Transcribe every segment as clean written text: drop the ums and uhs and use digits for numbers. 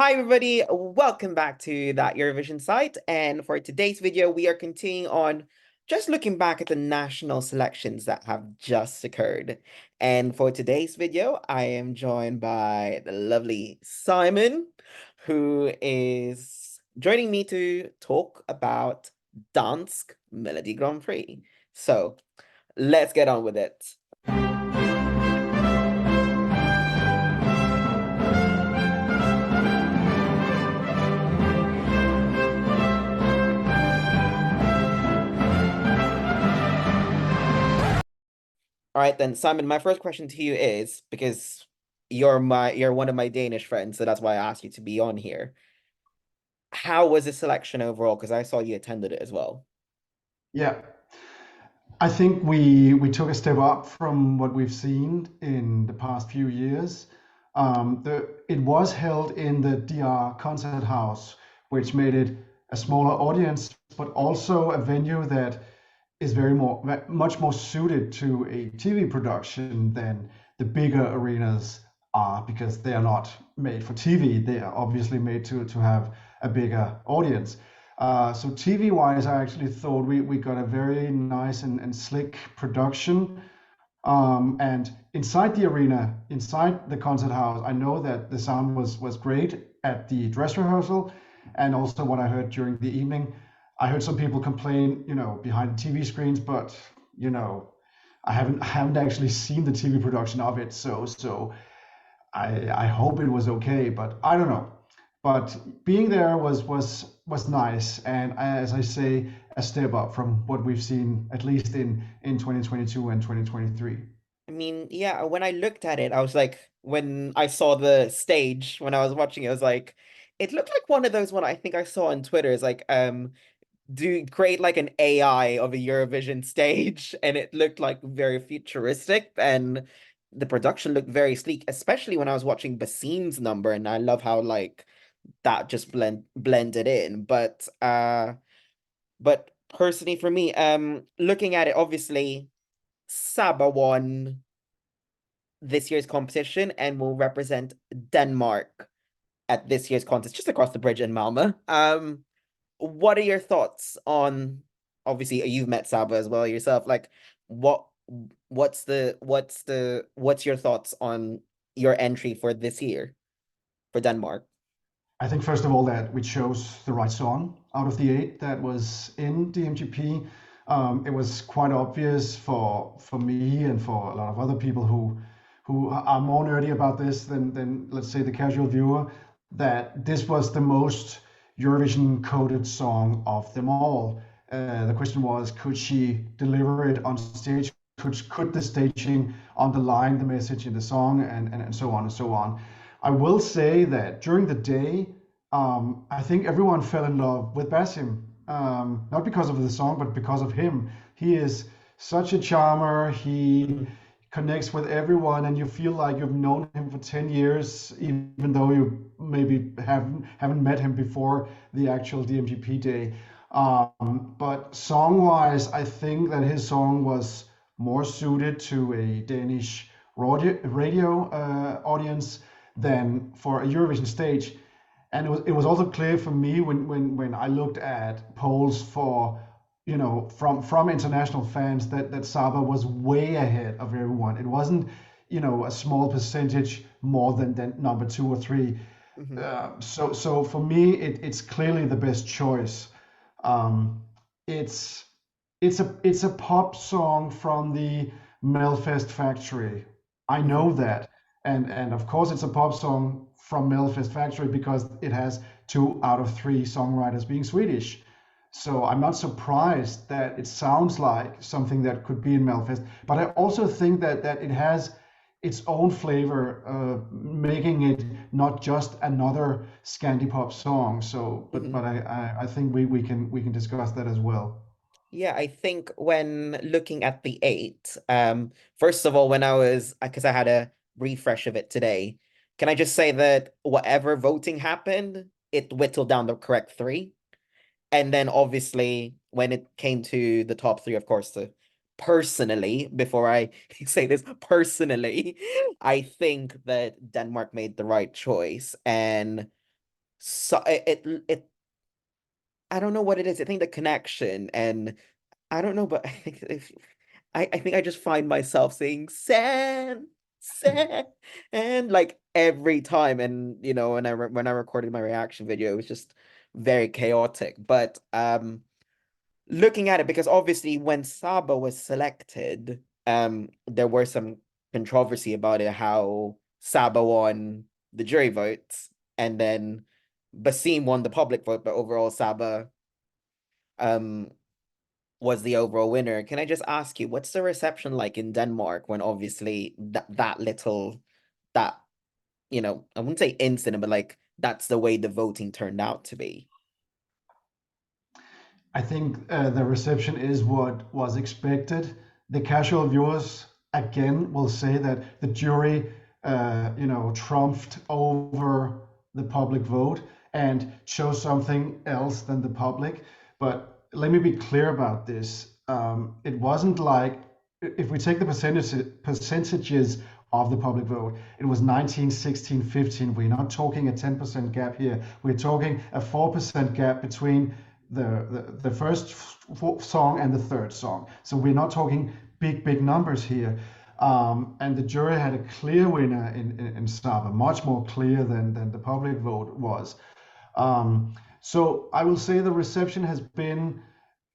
Hi everybody, welcome back to that Eurovision site. And for today's video, we are continuing on just looking back at the national selections that have just occurred. And for today's video, I am joined by the lovely Simon, who is joining me to talk about Dansk Melodi Grand Prix. So let's get on with it. All right then, Simon, my first question to you is because you're one of my Danish friends, so that's why I asked you to be on here. How was the selection overall? Because I saw you attended it as well. Yeah, I think we took a step up from what we've seen in the past few years. It was held in the DR Concert House, which made it a smaller audience, but also a venue that is much more suited to a TV production than the bigger arenas are, because they are not made for TV. They are obviously made to have a bigger audience. So TV wise, I actually thought we got a very nice and slick production. And inside the arena, inside the concert house, I know that the sound was great at the dress rehearsal, and also what I heard during the evening. I heard some people complain, behind the TV screens, but you know, I haven't actually seen the TV production of it, so I hope it was okay, but I don't know. But being there was nice, and as I say, a step up from what we've seen at least in 2022 and 2023. I mean, yeah, when I looked at it, I was like, when I saw the stage, when I was watching it, I was like, it looked like one of those one I think I saw on Twitter is like, do create like an AI of a Eurovision stage, and it looked like very futuristic, and the production looked very sleek, especially when I was watching Basim's number, and I love how like that just blended in. But personally for me, looking at it, obviously SABA won this year's competition and will represent Denmark at this year's contest just across the bridge in Malmö. What are your thoughts on, obviously you've met SABA as well yourself, like what what's your thoughts on your entry for this year for Denmark? I think first of all that we chose the right song out of the eight that was in DMGP. It was quite obvious for me and for a lot of other people who are more nerdy about this than let's say the casual viewer, that this was the most Eurovision coded song of them all. The question was, could she deliver it on stage? Could the staging underline the message in the song, and so on and so on. I will say that during the day, I think everyone fell in love with Basim. Not because of the song, but because of him. He is such a charmer. He Mhm. connects with everyone, and you feel like you've known him for 10 years, even though you maybe haven't met him before the actual DMGP day. But song-wise, I think that his song was more suited to a Danish radio audience than for a Eurovision stage. And it was also clear for me when I looked at polls for, from international fans, that Saba was way ahead of everyone. It wasn't, a small percentage more than number two or three. Mhm. So for me, it's clearly the best choice. Um, it's it's a pop song from the Melfest factory. I know Mhm. that, and of course it's a pop song from Melfest factory because it has two out of three songwriters being Swedish. So I'm not surprised that it sounds like something that could be in Melfest. But I also think that it has its own flavor, making it not just another Scandipop song. So, but Mhm. I think we can discuss that as well. Yeah, I think when looking at the eight, first of all, when I was, because I had a refresh of it today, can I just say that whatever voting happened, it whittled down the correct three. And then obviously when it came to the top three, of course, personally, before I say this personally, I think that Denmark made the right choice. And so it I don't know what it is. I think the connection, and I don't know, but I think if I think I just find myself saying San, and like every time, and when when I recorded my reaction video, it was just very chaotic. But looking at it, because obviously when Saba was selected, there were some controversy about it, how Saba won the jury votes, and then Basim won the public vote, but overall Saba um was the overall winner. Can I just ask you, what's the reception like in Denmark when obviously that little that I wouldn't say incident, but like that's the way the voting turned out to be. I think the reception is what was expected. The casual viewers again will say that the jury, trumped over the public vote and chose something else than the public. But let me be clear about this. It wasn't like, if we take the percentages of the public vote, it was 19, 16, 15. We're not talking a 10% gap here. We're talking a 4% gap between the first song and the third song. So we're not talking big numbers here. And the jury had a clear winner in Saba, much more clear than the public vote was. So I will say the reception has been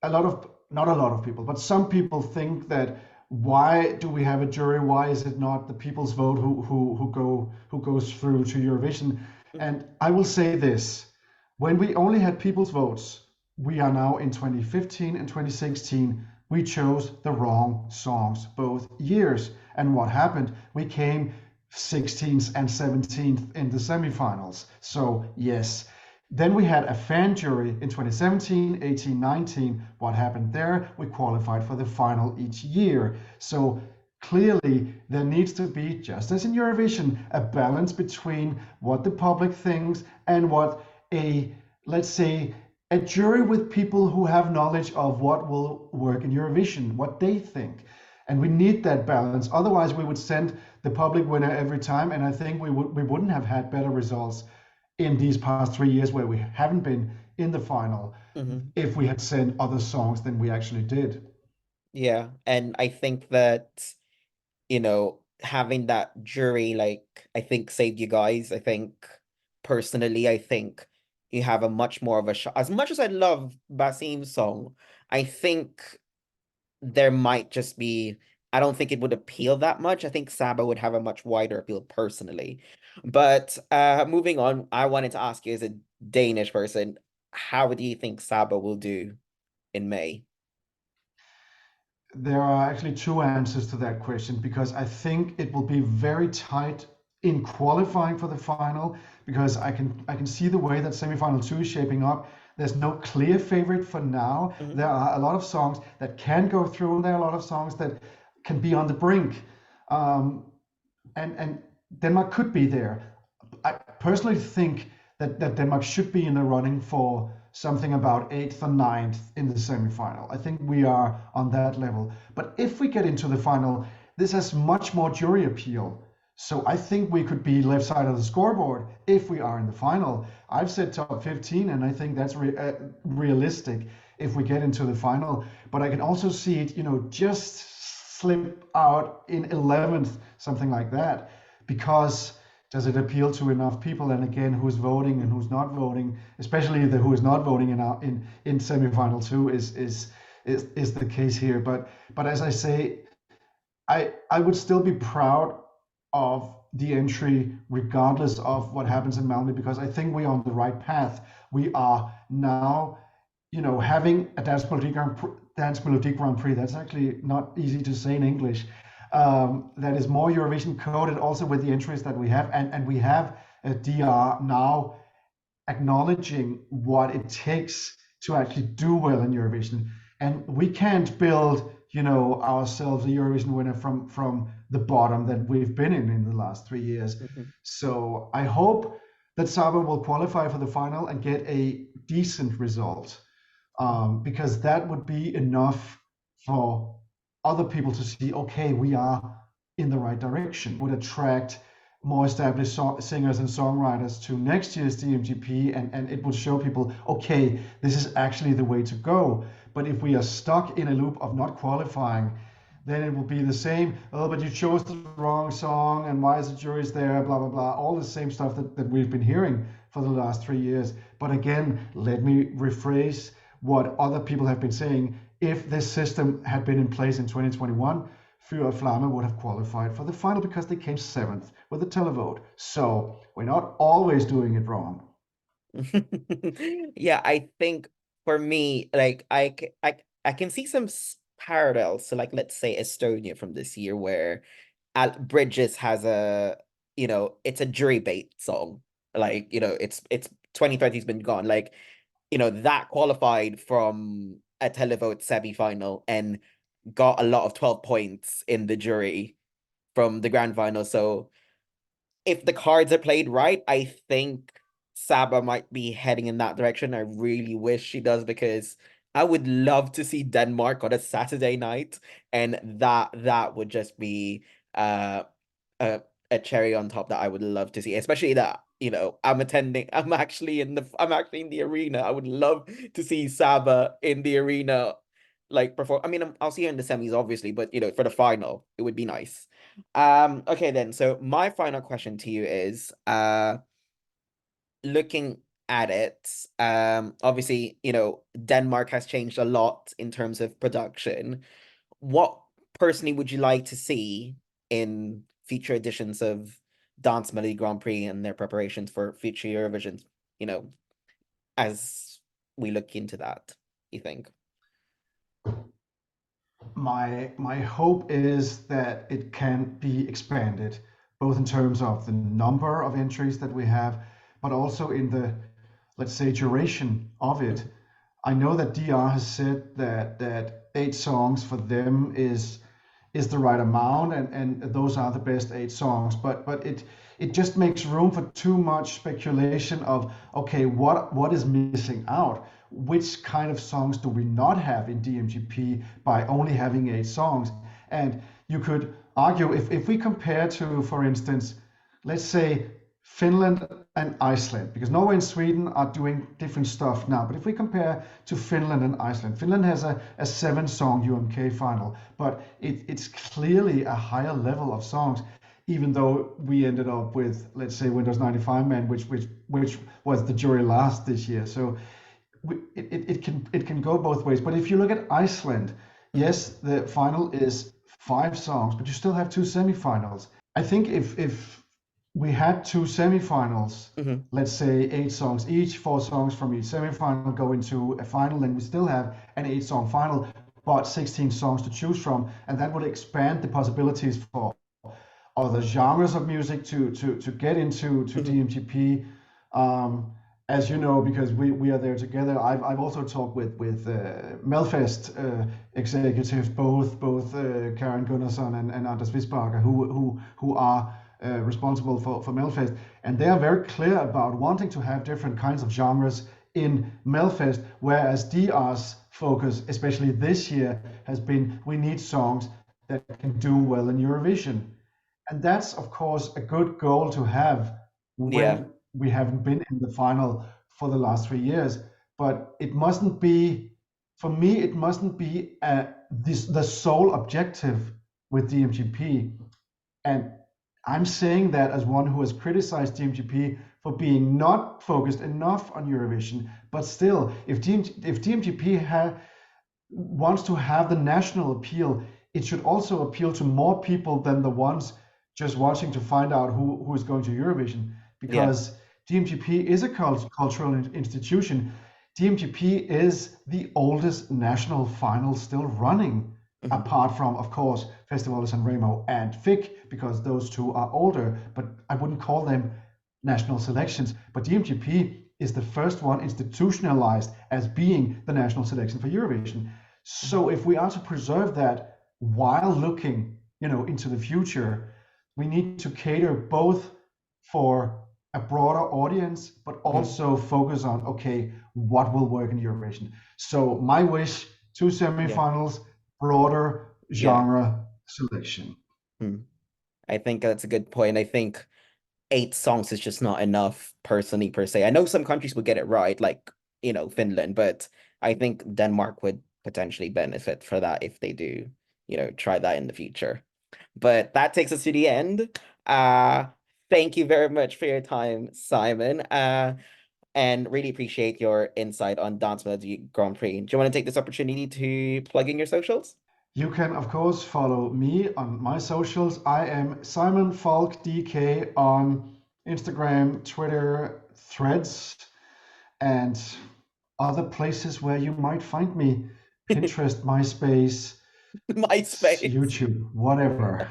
not a lot of people, but some people think that why do we have a jury? Why is it not the people's vote who goes through to Eurovision? Mhm. And I will say this: when we only had people's votes, we are now in 2015 and 2016. We chose the wrong songs both years. And what happened? We came 16th and 17th in the semifinals. So, yes. Then we had a fan jury in 2017, 18, 19. What happened there? We qualified for the final each year. So, clearly, there needs to be, just as in Eurovision, a balance between what the public thinks and what let's say, a jury with people who have knowledge of what will work in Eurovision, what they think. And we need that balance. Otherwise, we would send the public winner every time, and I think we wouldn't have had better results in these past 3 years where we haven't been in the final Mhm. if we had sent other songs than we actually did. Yeah, and I think that, having that jury, like, I think saved you guys. I think personally, I think you have a much more of a shot. As much as I love Basim's song, I think there might just be, I don't think it would appeal that much. I think Saba would have a much wider appeal personally. But moving on, I wanted to ask you, as a Danish person, how do you think Saba will do in May? There are actually two answers to that question because I think it will be very tight in qualifying for the final because I can see the way that semifinal two is shaping up. There's no clear favorite for now. Mhm. There are a lot of songs that can go through, and there are a lot of songs that can be on the brink. Um, and Denmark could be there. I personally think that Denmark should be in the running for something about eighth or ninth in the semifinal. I think we are on that level. But if we get into the final, this has much more jury appeal. So I think we could be left side of the scoreboard if we are in the final. I've said top 15, and I think that's realistic if we get into the final. But I can also see it, just slip out in 11th, something like that, because does it appeal to enough people? And again, who's voting and who's not voting, especially the who is not voting in semifinal two is the case here. But as I say, I would still be proud of the entry regardless of what happens in Malmö because I think we're on the right path. We are now, having a Dance Melody Grand Prix. That's actually not easy to say in English. That is more Eurovision coded, also with the entries that we have, and we have a DR now acknowledging what it takes to actually do well in Eurovision. And we can't build, ourselves a Eurovision winner from the bottom that we've been in the last 3 years. Mhm. So I hope that Saba will qualify for the final and get a decent result, because that would be enough for other people to see, okay, we are in the right direction, would attract more established singers and songwriters to next year's DMGP, and it will show people, okay, this is actually the way to go. But if we are stuck in a loop of not qualifying, then it will be the same. Oh, but you chose the wrong song, and why is the jury's there? Blah blah blah. All the same stuff that we've been hearing for the last 3 years. But again, let me rephrase what other people have been saying. If this system had been in place in 2021, Fyr og Flamme would have qualified for the final because they came seventh with the televote. So we're not always doing it wrong. Yeah, I think for me, like I can see some parallels to, like, let's say Estonia from this year, where Bridges has a, it's a jury bait song. Like, it's 2030's been gone. Like, that qualified from a televote semi-final and got a lot of 12 points in the jury from the grand final. So if the cards are played right, I think SABA might be heading in that direction. I really wish she does, because I would love to see Denmark on a Saturday night, and that would just be a a cherry on top that I would love to see, especially that, I'm actually in the arena. I would love to see SABA in the arena, like, perform. I mean, I'll see her in the semis, obviously, but for the final, it would be nice. Okay then. So my final question to you is, looking at it, obviously, Denmark has changed a lot in terms of production. What personally would you like to see in future editions of Dansk Melodi Grand Prix and their preparations for future Eurovisions, you know, as we look into that, you think? My hope is that it can be expanded, both in terms of the number of entries that we have, but also in the, let's say, duration of it. I know that DR has said that 8 songs for them is the right amount, and those are the best 8 songs. But it just makes room for too much speculation of, okay, what is missing out? Which kind of songs do we not have in DMGP by only having 8 songs? And you could argue, if we compare to, for instance, let's say Finland and Iceland, because Norway and Sweden are doing different stuff now. But if we compare to Finland and Iceland, Finland has a 7 song UMK final, but it's clearly a higher level of songs, even though we ended up with, let's say, Windows 95 Man, which was the jury last this year. So it can go both ways. But if you look at Iceland, Mhm. yes, the final is 5 songs, but you still have 2 semifinals. I think if we had 2 semifinals, Mhm. let's say 8 songs each, 4 songs from each semifinal go into a final, then we still have an 8 song final, but 16 songs to choose from, and that would expand the possibilities for other genres of music to get into Mhm. DMGP. Um, as you know, because we are there together, I've also talked with Melfest executives, both Karen Gunnarsson and Anders Wisbacher, who are responsible for Melfest, and they are very clear about wanting to have different kinds of genres in Melfest, whereas DR's focus, especially this year, has been we need songs that can do well in Eurovision. And that's, of course, a good goal to have Yeah. when we haven't been in the final for the last 3 years. But it mustn't be, for me, it mustn't be the sole objective with DMGP. And I'm saying that as one who has criticized DMGP for being not focused enough on Eurovision. But still, if DMGP wants to have the national appeal, it should also appeal to more people than the ones just watching to find out who is going to Eurovision. Yeah. Because DMGP is a cultural institution. DMGP is the oldest national final still running, Mhm. apart from, of course, Festivals and Remo and FIC, because those two are older, but I wouldn't call them national selections. But DMGP is the first one institutionalized as being the national selection for Eurovision. Mhm. So if we are to preserve that while looking, into the future, we need to cater both for a broader audience, but Mhm. also focus on, okay, what will work in Eurovision. So my wish, two Yeah. semifinals, broader Yeah. genre selection. Hmm. I think that's a good point. I think 8 songs is just not enough personally per se. I know some countries would get it right, like, Finland, but I think Denmark would potentially benefit for that if they do, try that in the future. But that takes us to the end. Uh, Thank you very much for your time, Simon. And really appreciate your insight on Dansk Melodi Grand Prix. Do you want to take this opportunity to plug in your socials? You can, of course, follow me on my socials. I am Simon Falk DK on Instagram, Twitter, Threads, and other places where you might find me. Pinterest, MySpace, MySpace. YouTube, whatever.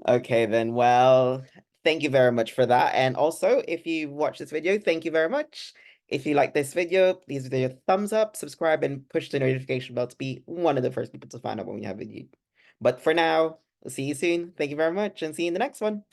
Okay, then. Well, thank you very much for that. And also, if you watch this video, thank you very much. If you like this video, please do a thumbs up, subscribe, and push the notification bell to be one of the first people to find out when we have a video. But for now, we'll see you soon. Thank you very much, and see you in the next one.